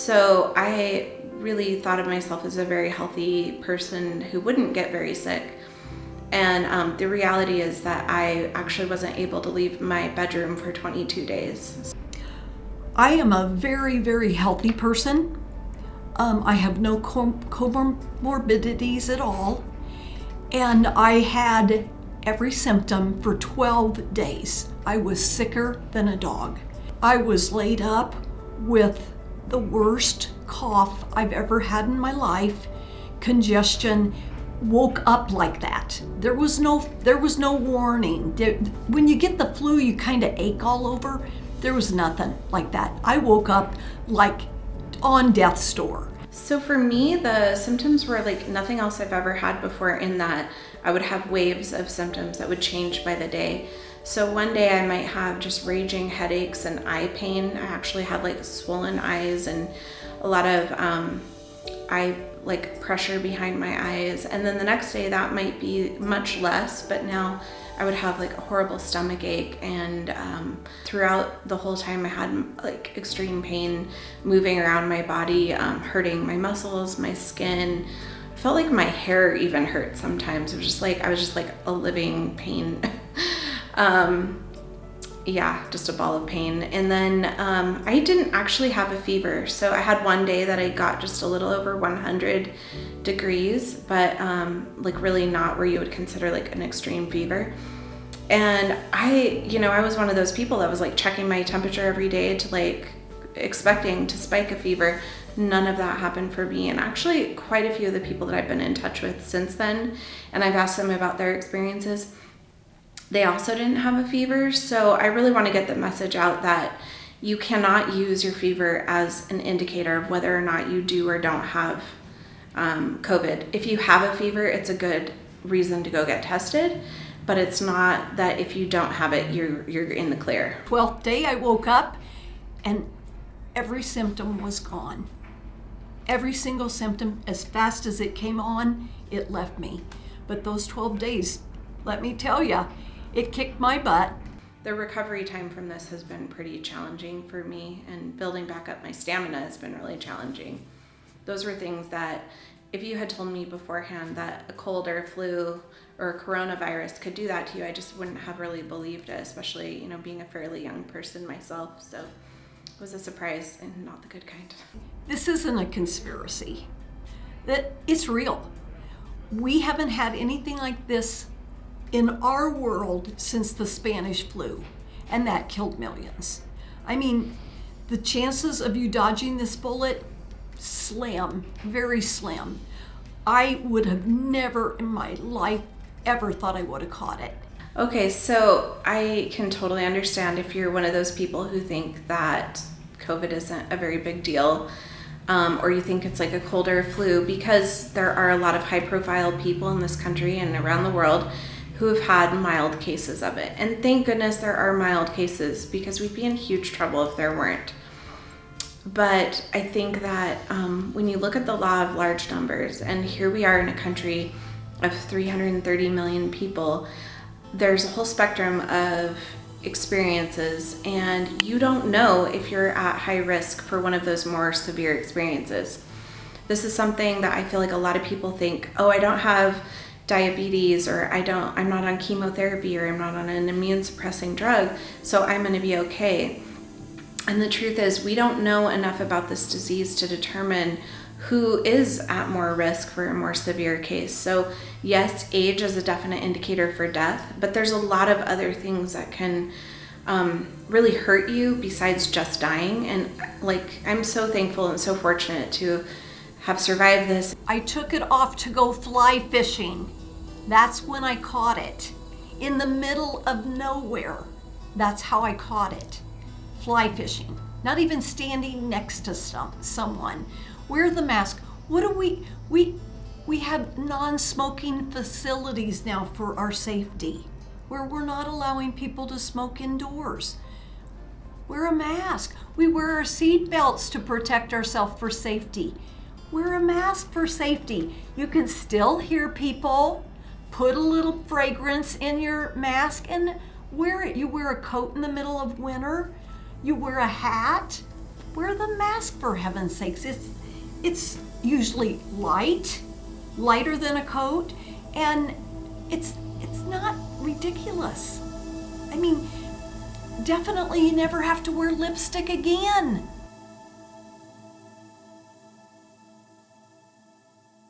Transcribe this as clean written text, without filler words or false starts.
So I really thought of myself as a very healthy person who wouldn't get very sick. And the reality is that I actually wasn't able to leave my bedroom for 22 days. I am a very, very healthy person. I have no comorbidities at all. And I had every symptom for 12 days. I was sicker than a dog. I was laid up with the worst cough I've ever had in my life, congestion, woke up like that. There was no warning. When you get the flu, you kind of ache all over. There was nothing like that. I woke up like on death's door. So for me, the symptoms were like nothing else I've ever had before, in that I would have waves of symptoms that would change by the day. So one day I might have just raging headaches and eye pain. I actually had like swollen eyes and a lot of eye like pressure behind my eyes. And then the next day that might be much less, but now I would have like a horrible stomach ache, and throughout the whole time I had like extreme pain moving around my body, hurting my muscles, my skin. I felt like my hair even hurt sometimes. It was just like I was just like a living pain. Yeah, just a ball of pain. And then I didn't actually have a fever. So I had one day that I got just a little over 100 degrees, but like really not where you would consider like an extreme fever. And I was one of those people that was like checking my temperature every day to like expecting to spike a fever. None of that happened for me. And actually quite a few of the people that I've been in touch with since then, and I've asked them about their experiences, they also didn't have a fever. So I really want to get the message out that you cannot use your fever as an indicator of whether or not you do or don't have COVID. If you have a fever, it's a good reason to go get tested, but it's not that if you don't have it, you're in the clear. 12th day I woke up and every symptom was gone. Every single symptom, as fast as it came on, it left me. But those 12 days, let me tell you, it kicked my butt. The recovery time from this has been pretty challenging for me, and building back up my stamina has been really challenging. Those were things that if you had told me beforehand that a cold or a flu or a coronavirus could do that to you, I just wouldn't have really believed it, especially, being a fairly young person myself. So it was a surprise, and not the good kind. This isn't a conspiracy. It's real. We haven't had anything like this in our world since the Spanish flu, and that killed millions. I mean, the chances of you dodging this bullet, slim, very slim. I would have never in my life ever thought I would have caught it. Okay, so I can totally understand if you're one of those people who think that COVID isn't a very big deal, or you think it's like a cold or a flu, because there are a lot of high-profile people in this country and around the world who have had mild cases of it. And thank goodness there are mild cases, because we'd be in huge trouble if there weren't. But I think that when you look at the law of large numbers, and here we are in a country of 330 million people, there's a whole spectrum of experiences, and you don't know if you're at high risk for one of those more severe experiences. This is something that I feel like a lot of people think, oh, I don't have diabetes, or I'm not on chemotherapy, or I'm not on an immune suppressing drug, so I'm going to be okay. And the truth is, we don't know enough about this disease to determine who is at more risk for a more severe case. So yes, age is a definite indicator for death, but there's a lot of other things that can really hurt you besides just dying. And like, I'm so thankful and so fortunate to have survived this. I took it off to go fly fishing. That's when I caught it. In the middle of nowhere. That's how I caught it. Fly fishing. Not even standing next to someone. Wear the mask. What do we have non-smoking facilities now for our safety, where we're not allowing people to smoke indoors. Wear a mask. We wear our seat belts to protect ourselves for safety. Wear a mask for safety. You can still hear people. Put a little fragrance in your mask and wear it. You wear a coat in the middle of winter. You wear a hat. wear the mask for heaven's sakes. It's usually lighter than a coat, and it's not ridiculous. I mean, definitely you never have to wear lipstick again.